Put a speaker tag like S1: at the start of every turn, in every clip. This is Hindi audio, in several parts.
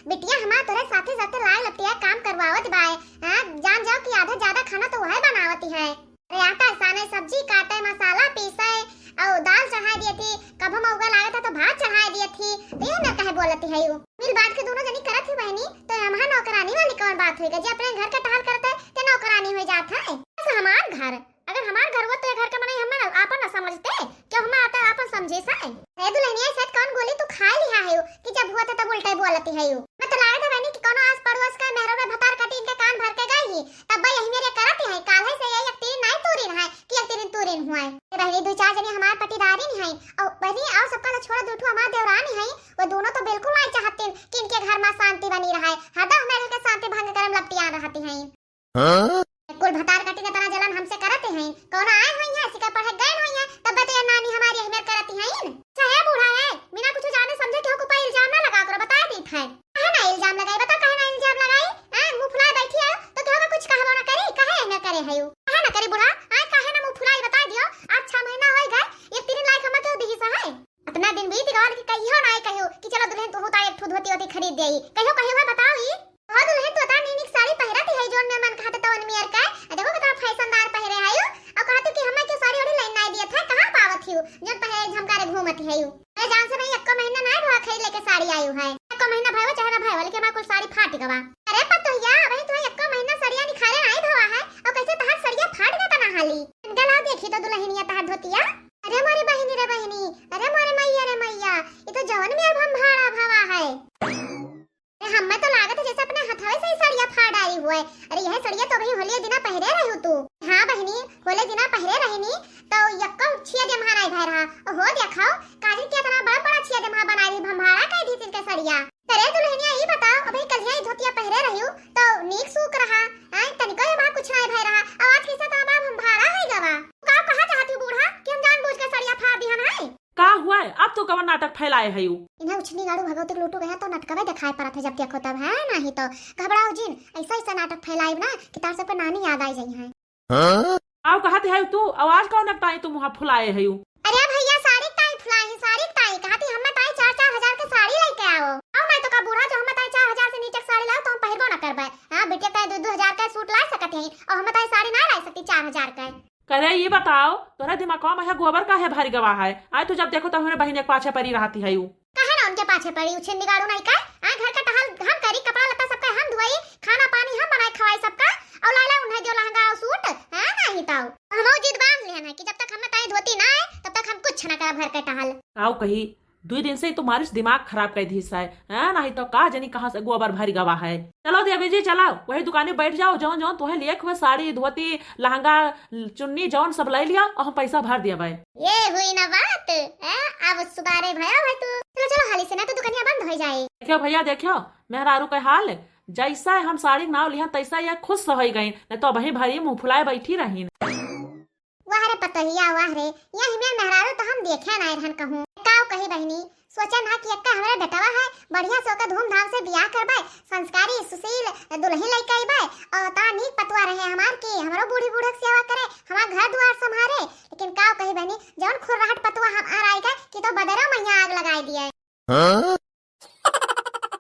S1: बिटिया हमार तोरे साथे साथे लाई लपटिया काम करवावत बाए। हां जान जाओ कि आधा ज्यादा खाना तो वह बनावती है। अरे आटा साने सब्जी काटे मसाला पीसे और दाल चढ़ा दी थी, कब हम उगा लाया था तो भात चढ़ा दी थी। तो ये ना कहे बोलती है यू मिल बात के दोनों जनी करत ही बहनी। तो हमार नौकरानी वाली कौन बात होई जे अपने घर का टहल करते ते नौकरानी हो जात है। ऐसा हमार घर अगर हमार घर हो तो घर का मने हम आपन न समझते क्यों हम आता आपन समझे सा है। दुल्हनिया सेट कौन गोली तू खा लिया है कि जब हुआ था तब उल्टा बोलती है। मैं तो लागत है बहनी कि कोनो आस पड़ोस का मेहरो में भतार काटी इनके कान भर के गई तब भाई यही मेरे करत है। काल है से एक तीन नहीं तूरिन है कि एक तीन तूरिन हुआ है। बहनी दो चार जने हमार पटीदारी नहीं है और बहनी और सबका छोड़ दूठू हमार देवरानी है। वो दोनों तो बिल्कुल नहीं चाहते कि इनके घर में शांति बनी रहे। हदा हमारे के शांति भंग करम लपटिया रहती हैं। हां कुल भतार काटी के तना जलन हमसे करते हैं। कौन आए हुई है सिका पढ़े गए हुई है तब तो ये नानी हमारी हमें करती है। चाहे बूढ़ा है बिना कुछ जाने समझे केहू को पर इल्जाम ना लगा करो बता दी है। कहे ना इल्जाम लगाई बता कहे ना इल्जाम लगाई। हां मुंह फुलाए बैठी है तो केहू का कुछ कहबो ना करी कहे ना करे है। कहे ना करी बूढ़ा आ कहे ना मुंह फुलाई बता दियो। आज 6 महीना हो गए ये तीन लाख हम केहू दिही सा है। अपना दिन बीत गवाल कि कहियो ना कहियो कि चलो दुल्हन तो होता एक ठो धोती होती खरीद देई कहियो कहियो है बताओ ही। हां दुल्हन तो ता नीनी साड़ी पहिरती है जोन में मन कहते तो अनमियर का देखो कितना फैशनदार पहरे है और कहते कि हमें के साड़ी ओड़ी लाइन नहीं दिया था कहां पावत ही जो पहरे झमकारे घूमती है। मैं जान से नहीं एक महीना नहीं भवा खरीद लेके साड़ी आयु है। एक महीना भवा चाहे ना भवा लेके मैं कुल साड़ी फाट गवा। अरे पतोहिया भाई तू एक महीना सड़िया निखारे नहीं भवा है और कैसे तहार सड़िया फाट गता ना हाली गला देखी तो दुल्हनिया तहार धोतिया। अरे मारी बहनी रे बहनी अरे मारे मैया रे मैया ये तो जवन में अब हम भाड़ा भवा है। हमें तो लागत है जैसे अपने हथवे से ही सड़िया फाड़ आई हुए। अरे यह सड़िया तो भाई होली दिना पहरे रही हो तू। हां बहनी होली दिना पहरे रहनी तो यक्को छिया दे महाराज भाई रहा और हो देखाओ काजी के तरह बड़ा बड़ा छिया दे महा बनाई दी भंभाड़ा कह दी तिनके सड़िया। तेरे दुल्हनिया ही बताओ अभी कल ही धोतिया पहरे रही हो तो नीक सूक रहा हां तनिको ये मां कुछ नहीं भाई रहा आवाज कैसे तो बड़ा भंभाड़ा है गवा। का कहा चाहती बूढ़ा कि हम जानबूझ के सड़िया फाड़ दिहन है।
S2: का हुआ है अब तो कवन नाटक फैलाए है यू।
S1: इन्हें उछनी गाड़ू भगवती लूटू गया तो नाटकवे दिखाई पड़ा था जब देखो तब है नहीं तो घबराओ जिन ऐसा ऐसा नाटक फैलाए ना कि तार सब पे नानी याद आई जाई है।
S2: हां आओ कहते है तू आवाज कौन लगता है तुम वहां फुलाए है यू।
S1: अरे भैया साड़ी ताई फुलाई साड़ी ताई कहती हम ताई 4-4 हजार के साड़ी लेके आओ और नहीं तो का बूढ़ा जो हम ताई 4 हजार से नीचे साड़ी लाओ तो हम पहिरबो ना करबे। हां बेटे ताई 2-2 हजार का सूट ला सकते हैं और हम ताई साड़ी ना ला सकती 4 हजार का।
S2: करे ये बताओ तोरा दिमाग में है गोबर का है भारी गवाह है। आज तो जब देखो तो हमारे बहन के पाछे पड़ी रहती है यू।
S1: कहे ना उनके पाछे पड़ी उछन निगाड़ू नहीं का आ घर का टहल हम करी कपड़ा लत्ता सबका हम धोई खाना पानी हम बनाए खवाई सबका और लाला उन्हें जो लहंगा और सूट है नहीं ताऊ हम जिद बांध लेना है कि जब तक हम ताई धोती ना आए तब तक हम कुछ ना कर भर के टहल।
S2: आओ कही 2 दिन से तुम्हारी दिमाग खराब कर दी है नहीं तो का जनी कहां से गोबर भारी गवा है। चलो देवी जी चलाओ वही दुकाने बैठ जाओ जौन जौन तुम्हें लिए हुए साड़ी धोती लहंगा चुन्नी जौन सब ले लिया और हम पैसा भर दिया भाई।
S1: ये हुई ना बात अब सुधारे भया भाई तू चलो चलो हाली से ना तो दुकानिया बंद हो जाए।
S2: देखो भैया देखो मेहरारू का हाल जैसा हम साड़ी नाव लिया तैसा ये खुश हो गई नहीं तो वही भरी मुंह फुलाए बैठी रही।
S1: वाह रे पतहिया वाह रे यही में मेहरारू तो हम देखे ना रहन कहूं काव कही बहनी सोचा ना कि अक्का हमारे बेटवा है बढ़िया सो का धूमधाम से बियाह करबे संस्कारी सुशील दुल्हन लेके आइबे और ता नीक पतवा रहे हमार की हमारो बूढ़ी बूढ़क सेवा करे हमार घर द्वार संभाले। लेकिन काव कही बहनी जौन खुरराहट पतवा हम आ आएगा कि तो बदरा मैया आग लगाई दिए। हां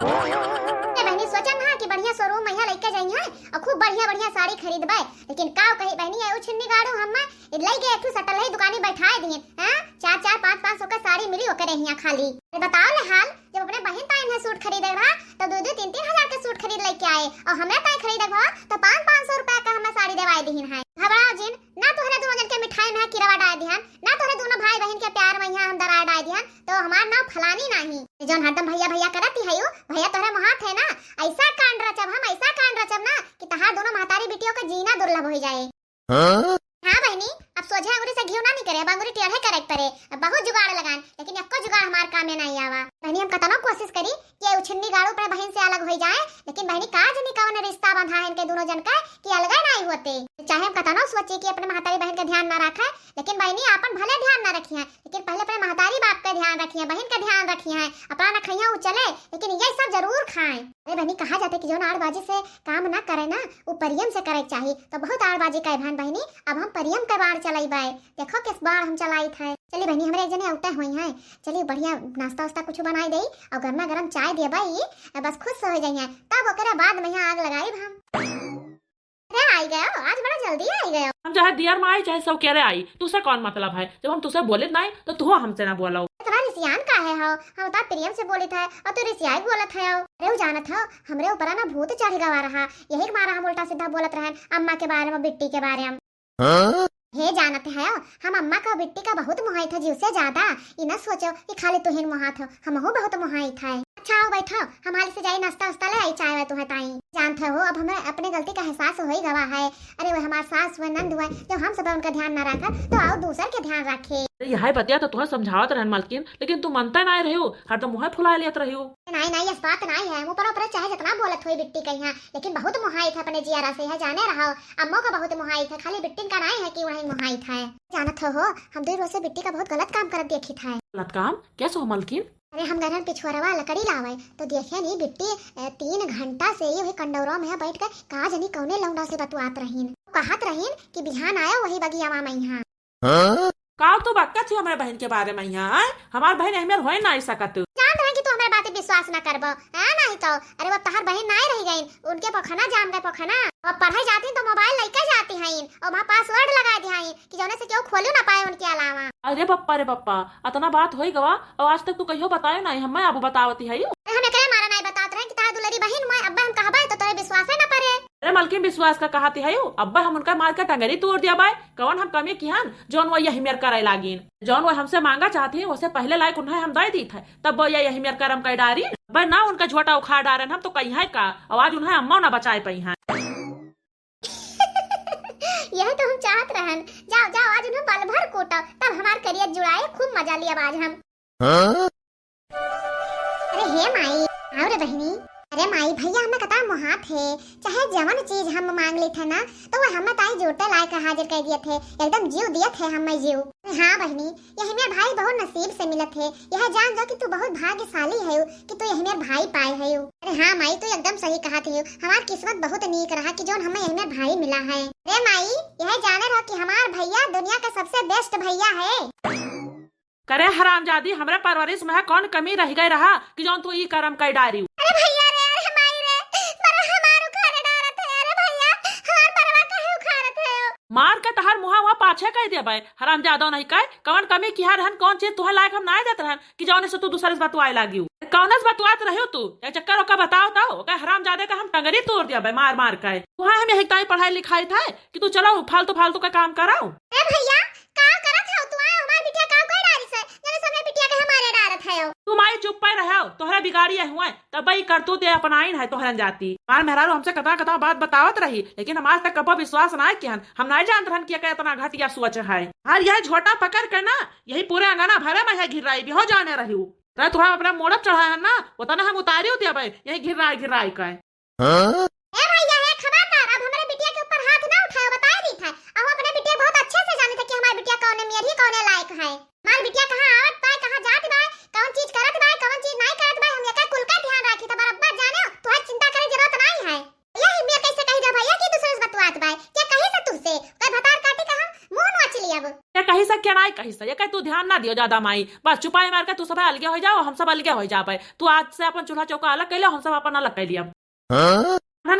S1: बहनी सोचा ना कि बढ़िया शोरूम मैया लेके जाई है और खूब बढ़िया बढ़िया साड़ी खरीदबे। लेकिन काव कही बहनी है उछन्नी गाड़ू हम लई गए एक सटल है दुकानी बैठाए दिए हां 4-4 5-5 का साड़ी मिली ओकरे यहां खाली। अरे बताओ ले हाल जब अपने बहन ताई ने सूट खरीदे रहा तो 2-2 3-3 हजार के सूट खरीद लेके आए और हमें ताई खरीदे रहा तो 500-500 रुपए का हमें साड़ी देवाई दीन है। घबराओ जिन ना तोहरे दोनों जन के मिठाई में किरवा डाल दिहन ना तोहरे दोनों भाई बहन के प्यार में यहां हम दरार डाल दिहन तो हमार नाम फलानी नहीं जोन हरदम भैया भैया करती है भैया तोहरे हाथ है ना ऐसा कांड रचब हम ऐसा कांड रचब ना कि तहार दोनों महतारी बेटियों का जीना दुर्लभ हो जाए। हां बहनी अब सोझे अंगुरी से घिउ ना निकरे अंगुरी टेढ़े करे परे बहुत जुगाड़ लगान लेकिन एको जुगाड़ हमार काम में नहीं आवा। बहनी हम कतनो कोशिश करी कि उछन्नी गाड़ू पर बहन से अलग हो जाए लेकिन बहनी का जनी कौन रिश्ता बंधा है इनके दोनों जन का कि अलग नहीं होते। चाहे हम कतनो सोचे कि अपने महतारी बहन का ध्यान ना रखे लेकिन बहनी अपन भले ध्यान ना रखी है लेकिन पहले अपने महतारी बाप का ध्यान रखी है बहन का ध्यान रखी है अपना ना खइया चले लेकिन ये सब जरूर खाएं। अरे बहनी कहा जाते कि जो आड़बाजी से काम ना करे ना वो परियम से करे चाहिए तो बहुत आड़बाजी का भान बहनी अब हम परियम के बाढ़ चलाई बाय देखो किस बाढ़ हम चलाई थे। चलिए बहनी हमारे एक जने औटे हुई हैं, चलिए बढ़िया नाश्ता वास्ता कुछ बनाई दई और गर्मा गर्म चाय दिए भाई, बस खुश हो जाइए तब ओकरा बाद में यहाँ आग लगाई हम। अरे आई गए हो, आज बड़ा जल्दी आई गए हो।
S2: हम चाहे दियर में आई चाहे सब कह रहे आई, तुझसे कौन मतलब है? जब हम तुझसे बोले नहीं तो तू हमसे ना बोलो।
S1: इतना रिसियान का है हो, हम तो प्रियम से बोले थे और तू रिसियाई बोलत है हो। अरे वो जानत हो हमरे ऊपर ना भूत चढ़ गवा रहा, यही के मारा हम उल्टा सीधा बोलत रहे अम्मा के बारे में, बिट्टी के बारे में। हे जानत है हम अम्मा का बिट्टी का बहुत मोहाई था जीव से ज्यादा, ये न सोचो कि खाली तुहिन मोहा था, हमहू बहुत मोहाई था। अच्छा आओ बैठो, हमारे से जाई नाश्ता वास्ता ले आई, चाय तुम्हें ताई जानते हो अब हमें अपने गलती का एहसास हो ही गवा है। अरे वो हमारे सास हुए नंद हुए, जब हम सब उनका ध्यान न रखा तो आओ दूसर के ध्यान रखे।
S2: यही बतिया तो तुम्हें समझावत रहन मालकिन, लेकिन तुम मनता नहीं रही हो, हर तो मुँह फुला लियत रही हो।
S1: नहीं इस बात नहीं है, मुँह पर चाहे जितना बोलत हुई बिट्टी कहीं है, लेकिन बहुत मोहाई था अपने जियारा से है, जाने रहो अम्मो का बहुत मोहाई था, खाली बिट्टी का नहीं है कि वही मोहाई था। जानत हो हम 2 रोज से बिट्टी का बहुत गलत काम कर देखी था।
S2: गलत काम कैसे हो मालकिन?
S1: अरे हम घर पिछुआरवा लकड़ी लावे तो देखे नहीं बिट्टी 3 घंटा से ये कंडौरा में बैठ कर कहा जनी कौने लौंडा से बतवात रहीन, कहत रहीन कि बिहान आया वही बगिया में यहाँ।
S2: का तो बक्का थी हमारे बहन के बारे में यहाँ, हमार बहन अहमेर हो ना सकत।
S1: जान रहे कि तू हमारे बातें विश्वास न करबो है नहीं तो। अरे वो तहर बहन नहीं रह गई, उनके पखना जान गए पखना, अब पढ़ाई जाती तो मोबाइल लेकर जाती हैं और वहाँ पासवर्ड लगा दी हैं कि जोने से क्यों खोलू ना पाए उनके अलावा।
S2: अरे पप्पा इतना बात हो गवा और आज तक तू कहियो बतायो नहीं, हम अब बतावती है।
S1: हमें कहे मारा नहीं बतात रहे कि तारा दुलरी बहन मैं अब्बा हम कहबे तो तोरे विश्वास है ना परे।
S2: अरे मालकिन विश्वास का कहाती है अब्बा हम उनका मार का टंगरी तोड़ दिया बाय, कौन हम कमी किहन जौन वो यही मेर करे लागिन, जौन वो हमसे मांगा चाहती है उससे पहले लायक उन्हें हम दे दी थे, तब वो यही मेर करम कर डारी भाई ना उनका झोटा उखाड़ डारे हम तो कही है का, आवाज उन्हें अम्मा ना बचाए पाई है।
S1: यही तो हम चाहत रहन, जाओ जाओ आज उन्हें पल भर कोटा तब हमार करियर जुड़ाए, खूब मजा लिया आज हम। अरे हे माई आओ रे बहनी। अरे माई भैया हमें कता मोहा थे, चाहे जवन चीज हम मांग ली थे ना तो वो हमें ताई जोटे लाए कर हाजिर कर दिए थे, एकदम जीव दिए थे हमें जीव। हाँ बहनी यही मेरे भाई बहुत नसीब से मिले थे, यह जान जाओ कि तू बहुत भाग्यशाली है कि तू यही मेरे भाई पाए है। अरे हाँ माई तू एकदम सही कहा थी, हमार किस्मत बहुत नीक रहा कि जोन हमें यही मेरे भाई मिला है। अरे माई यह जाने रहो कि हमार भैया दुनिया का सबसे बेस्ट भैया है।
S2: करे हरामजादी हमरे परवरिश में कौन कमी रह गई रहा कि जौन तू ई करम कर डारी।
S1: अरे भैया रे अरे माई रे पर हमार उखाड़े डारत है, अरे भैया हमार परवा काहे उखाड़त है।
S2: मार के तहर मुहा वहाँ पाछे कह दे भाई, हरामजादा नहीं कह कौन कमी किया रहन, कौन चीज तुहे लायक हम ना देत रहन कि जौने से तू दूसरे से बतवाए लागी, कौनस बतवात रहियो तू ये चक्कर ओका बताओ तो का हरामजादे का हम टंगरी तोड़ दिया भाई मार मार के। तुहा हम यही ताई पढ़ाई लिखाई था कि तू चलो फालतू का काम कराओ।
S1: ए भैया का करत हो तू, हमार बिटिया का कोई डारी से जने सबने बिटिया के हमारे डारत है।
S2: तू माई चुप पे रहो, तोहरा बिगाड़िए हुए तब भाई करतू ते अपनाइन है तोहरन जाती। मार मेहरारू हमसे कथा बात बतावत रही, लेकिन हम आज तक कबो विश्वास ना किहन, हम नहीं जानत रहन कि इतना घटिया सोच है। हर यह झोटा पकड़ कर ना यही पूरे अंगना भरे में है घिर रही भी हो जाने रही तो तुहा अपना मोड़प चढ़ा है ना उतना हम उतारी होती भाई यही घिर रहा का।
S1: ए भैया ये खबरदार अब हमारे बिटिया के ऊपर हाथ ना उठाओ, बता दी था अब अपने बिटिया बहुत अच्छे से जाने थे कि हमारी बिटिया कौन मेरी कौन लायक है। हमारी बिटिया कहां आवत पाए कहां जात बाय, कौन चीज करत बाय कौन चीज नहीं करत बाय, हम एका कुल का ध्यान राखी त बराबर जाने तो चिंता करे जरूरत नहीं है। यही मैं कैसे कही दे भैया कि दूसरे से बतवात बाय क्या कही से तुझसे कोई भतार काटी कहां मुंह नोच ली अब
S2: ये कहीं से क्या नहीं कहीं से ये कहीं तू ध्यान ना दियो ज्यादा माई, बस चुपाई मार के तू सब अलगे हो जाओ हम सब अलगे हो जा पाए, तू आज से अपन चूल्हा चौका अलग कर लियो हम सब अपन अलग कर लिया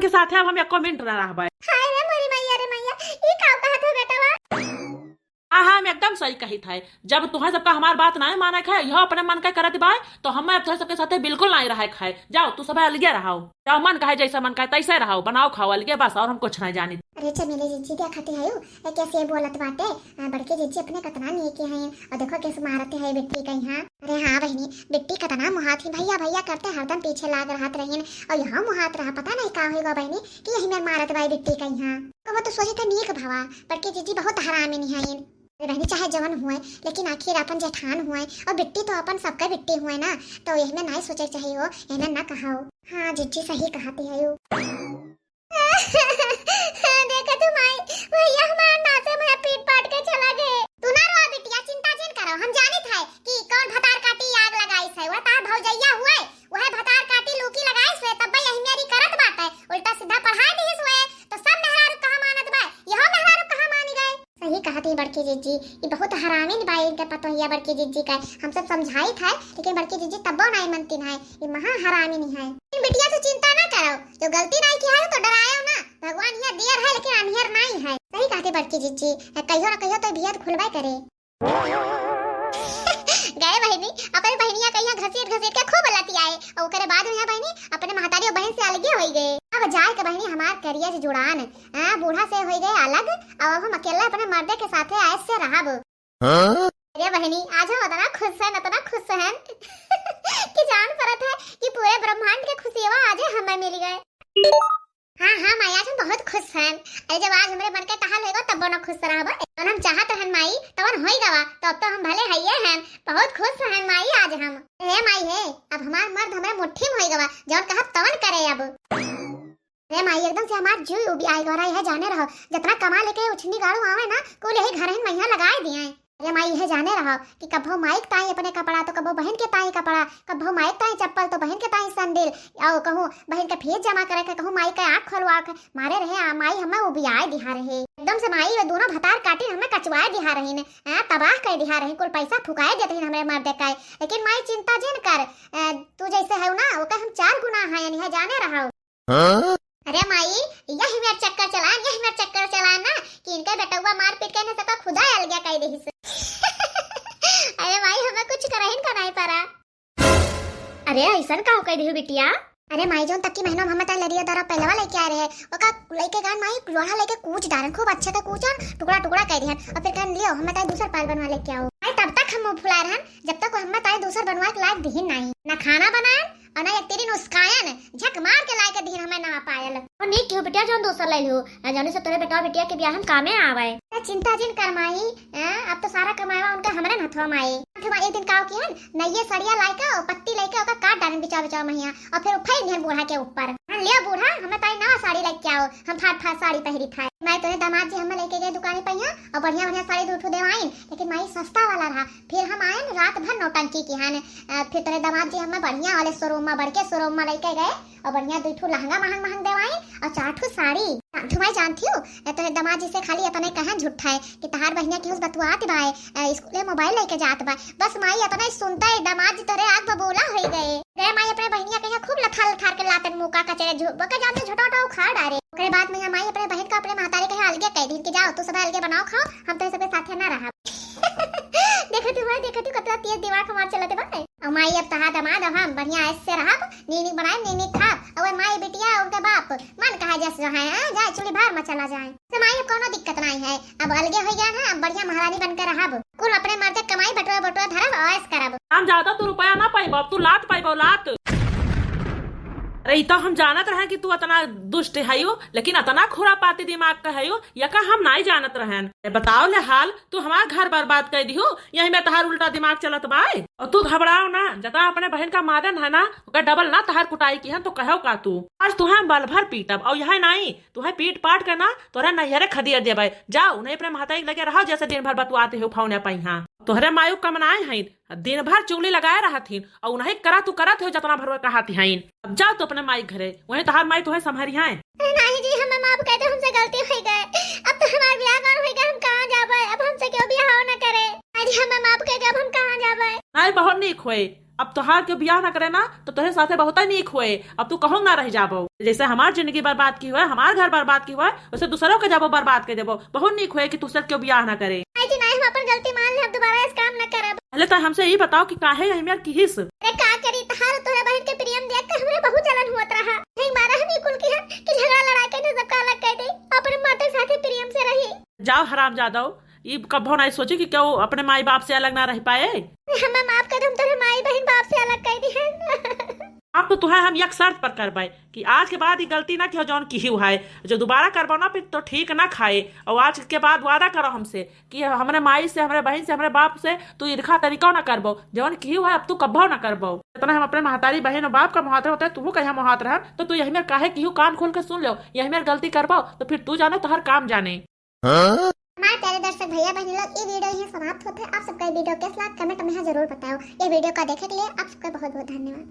S2: के साथ हम एक मिनट ना रह पाए।
S1: हाय रे मोरी मैया रे मैया ई का कहत हो बेटा
S2: हाँ हम एकदम सही कही था, जब तुम्हें सबका हमार बात नहीं माने खाए यह अपने मन का करत बाय तो हम अब सबके साथ बिल्कुल नहीं रहे खाए, जाओ तू सब अलगे रहो, जाओ मन कहे जैसा मन कहे तैसे रहो, बनाओ खाओ अलगे बस और हम कुछ नहीं जानी।
S1: अरे चमेली जीजी देखते है कैसे बोलत बाटे, बड़के जीजी अपने कतना नहीं के हैं और देखो कैसे मारते है बिट्टी के यहाँ। अरे हाँ बहनी बिट्टी कतना मुहात ही भैया भैया करते हरदम पीछे लाग रहत रहीन और यहाँ मुहात रहा पता नहीं का होगा बहनी कि यही में मारत बाई बिट्टी के यहाँ। तो वो तो सोचे थे नीक भवा बड़के जीजी बहुत हरामी नहीं है बहनी चाहे जवन हुए लेकिन आखिर अपन जेठान हुए और बिट्टी तो अपन सबका बिट्टी हुए ना तो यही में नहीं सोचे चाहिए हो एना ना कहा। हाँ जीजी सही कहती है यू देखा तू माई भैया हमार नाचे में पीट पाट के चला गए। तू ना रो बिटिया चिंता जिन करो, हम जानी था कि कौन भतार काटी आग लगाई है, वह तार भौजैया हुए वह भतार काटी लूकी लगाई से तब भाई यही मेरी करत बात है, उल्टा सीधा पढ़ाई दी हुए तो सब मेहरारू कहां मानत बा, यहो मेहरारू कहां मानी गए। सही कहती बड़की जीजी, ये बहुत हरामी बाई इनके पतोहिया बड़की जीजी का। हम सब समझाई था लेकिन बड़की जीजी तब्बो नहीं मनती है, ये महा हरामी नहीं है। बिटिया तो चिंता ना करो, जो गलती नहीं किया है तो डरायो ना, भगवान यहाँ दियर है लेकिन अनहियर नहीं है। सही कहती बड़की जीजी, कहियो ना कहियो तो बियत खुलबे करे। गए बहनी अपने बहनिया कहिया घसीट घसीट के खूब लती आए और ओकरे बाद में बहनी अपने महतारी और बहन से अलगे हो गए। अब जाए के बहनी हमार करियर से जुड़ान बूढ़ा से हो गए अलग, अब हम अकेला अपने मर्दे के साथे ऐसे से रहब। अरे बहनी आज हम इतना खुश हैं कि जान पड़त है कि पूरे ब्रह्मांड के खुशियां आज हमें मिल गए। हाँ माई आज हम बहुत खुश हैं। अरे जब आज हमरे मन के कहल होगा तब ना खुश रहब, तो हम चाहत रहन माई तब होई गवा, तब तो हम भले हइये हैं, बहुत खुश रहन माई आज हम। हे माई हे, अब हमार मर्द हमरे मुट्ठी में होई गवा, जौन कहत तवन करे अब। हे माई एकदम से हमार जीव उबी आई गरा है, जाने रहो जितना कमा लेके उछनी गाड़ू आवे ना कुल यही घर में मैया लगाए दिए। अरे माई यह जाने रहो कि कभो माइक ताई अपने कपड़ा तो कभो बहन के ताई कपड़ा, कभो माइक ताई चप्पल तो बहन के ताई सैंडल, और कहूँ बहन का फीस जमा करे के कहूँ माई का आँख खोलवा के मारे रहे माई हमें उबियाए दिहा रहे, एकदम से माई दोनों भतार काटी हमें कचवाए दिहा रही ने, तबाह कर दिहा रही, कुल पैसा फुकाए देते हैं हमारे मर्द का। लेकिन माई चिंता जिन कर, तू जैसे है ना ओका हम 4 गुना है यानी जाने रहो। अरे माई यही मेरा चक्कर चला ना कि इनका बेटुआ मार पीट के न सका खुदा आल गया कह देही से। अरे माई हमें कुछ करहिन का नहीं पारा। अरे ऐसन का हो कह देही बिटिया। अरे माई जोन तक की महीना हम ता लरिया दरा पहलवा लेके आ रहे हैं, ओका लेके गान माई लोहा लेके कूच डारन खूब अच्छे से कूचन टुकड़ा टुकड़ा कर दिहन और फिर कहन लियो हम ता दूसरा पाल बनवा लेके आओ। माई तब तक हम मुंह फुला रहन जब तक हम ता दूसरा बनवा के लायक दिहिन नहीं, ना खाना बनाएन और ना एक तेरी नुस्खायन झक मार के लायक दिहिन हमें ना पायल। और नी क्यों बिटिया जोन दूसरा ले लियो जाने से तोरे बेटा बिटिया के ब्याह हम कामे आवे। चिंता जिन कर माई, अब तो सारा कमावा उनका हमरे हथवा माई। एक दिन काव किहन नइये सड़िया लायका और पत्ती लेके ओका काट डालन बिचा बिचा महिया और फिर उफाई निहन बूढ़ा के ऊपर। लियो बूढ़ा हमें ताई नवा साड़ी लेके आओ, हम फाट साड़ी पहरी था। मैं तोरे दामाद जी हमें लेके गए दुकान पहिया और बढ़िया बढ़िया साड़ी दूठो देवाइन, लेकिन माई सस्ता वाला रहा। फिर हम आए रात भर नौटंकी किहन, फिर तोरे दामाद जी हमें बढ़िया वाले शोरूम में बड़के शोरूम में लेके गए और बढ़िया दूठो लहंगा महंग देवाइन और 4 ठो साड़ी। तुम्हारी जानती हो तोरे दामाद जी से खाली अपने कहन झूठा है कि तहार बहनिया के उस बतुआत बाय स्कूल मोबाइल लेके जात बा, बस माई अपने सुनता है दामाद जी तोरे आग बबूला हो गए। रे माई अपने बहनिया कहिया खूब लथाल थार के लातन मुका कचरे बका जाने झोटा उखाड़ डारे। ओकरे बाद में माई अपने बहन का अपने महतारी कहे अलगे कह दी कि जाओ तू सब अलगे बनाओ खाओ, हम तो सबके साथे ना रहा। देखो तू कतरा तेज दिमाग हमार चलते बा। और माई अब तहा दामाद हम बढ़िया ऐसे रहब, नीनी बनाए नीनी खाब और माई बिटिया उनके बाप मन कहा जैसे है जाए चुली भार में चला जाए। तो माई कोनो दिक्कत नहीं है, अब अलगे हो गया ना, अब बढ़िया महारानी बनकर रहब, कुल अपने मर्द कमाई बटवा धरब और ऐस करब।
S2: हम ज्यादा तू रुपया ना पाइबो, तू लात पाइबो लात। अरे तो हम जानत रहे कि तू इतना दुष्ट है, लेकिन इतना खुरा पाती दिमाग का है या का हम नहीं जानत रहन। बताओ ले हाल तू हमार घर बर्बाद कर दियो, यही में तहार उल्टा दिमाग चलत बाय। और तू घबराओ ना, जता अपने बहन का मादन है ना ओका डबल ना तहार कुटाई की है तो कहो का तू आज तुहे बल भर पीटब और यह नहीं तुहे पीट पाट कर ना तोरा नैहरे खदियर देबे। जाओ नहीं अपने महताई लगे रहो जैसे दिन भर बतुआते हो फौने पहिया। तोहरे मायू कमनाए हैं दिन भर चुगली लगाए रहा थी और उन्हें करा तू करत हो जतना भर कहाती हैं। अब जाओ तो अपने माई घरे, वहीं तहार माई तुहे संभारी हैं।
S1: नहीं जी हमें माफ कहते हमसे गलती हो गए, अब तो हमारा ब्याह कर हो गया, हम कहां जाबे, अब हमसे क्यों ब्याह ना करे। आज हमें माफ कहते अब हम कहां जाबे।
S2: नहीं बहुत नीक होए, अब तोहार के ब्याह ना करे ना तो तोहरे साथे बहुत नीक हुए, अब तू कहूँ ना रह जाबो। जैसे हमार जिंदगी बर्बाद की हुआ, हमार घर बर्बाद की हुआ, वैसे दूसरों के जाबो बर्बाद कर देबो। बहुत नीक हुए कि तुझसे क्यों ब्याह ना करे।
S1: नहीं हम अपन गलती मान ले, अब दोबारा इस काम ना करब।
S2: पहले तो हमसे यही बताओ कि काहे यही मेर किहिस।
S1: अरे का करी तहार तोरे बहन के प्रेम देख के हमरे बहुत जलन होत रहा। नहीं मारा हम कुल की है कि झगड़ा लड़ा के न सबका अलग कर दे, अपने माते साथे प्रेम से रही।
S2: जाओ हराम जादव, ये कभो नहीं सोचे कि क्यों अपने माई बाप से अलग ना रह पाए।
S1: हमें माफ कर, हम तेरे माई बहन बाप से अलग कर दी है।
S2: अब तो तुम्हें हम एक शर्त पर करवाए कि आज के बाद ये गलती ना कि जौन की हुआ है, जो दोबारा करवाओ ना फिर तो ठीक ना खाए। और आज के बाद वादा करो हमसे कि हमारे माई से, हमारे बहन से, हमारे बाप से तू ईर्खा तरीका ना करबो, जौन की हुआ है अब तू कब्बो ना करबो। इतना हम अपने महतारी बहन और बाप का मुहातरा होता है, तू कहीं मुहातरा है तो तू यही मेरे काहे की कान खोल के सुन लो, यही मेरे गलती करबो तो फिर तू जाने तो हर काम जाने।
S1: हमारे प्यारे दर्शक भैया बहन लोग, ये वीडियो यहाँ समाप्त होता है। आप सबका वीडियो कैसा लगा कमेंट में जरूर बताओ। ये वीडियो का देखने के लिए आप सबका बहुत बहुत धन्यवाद।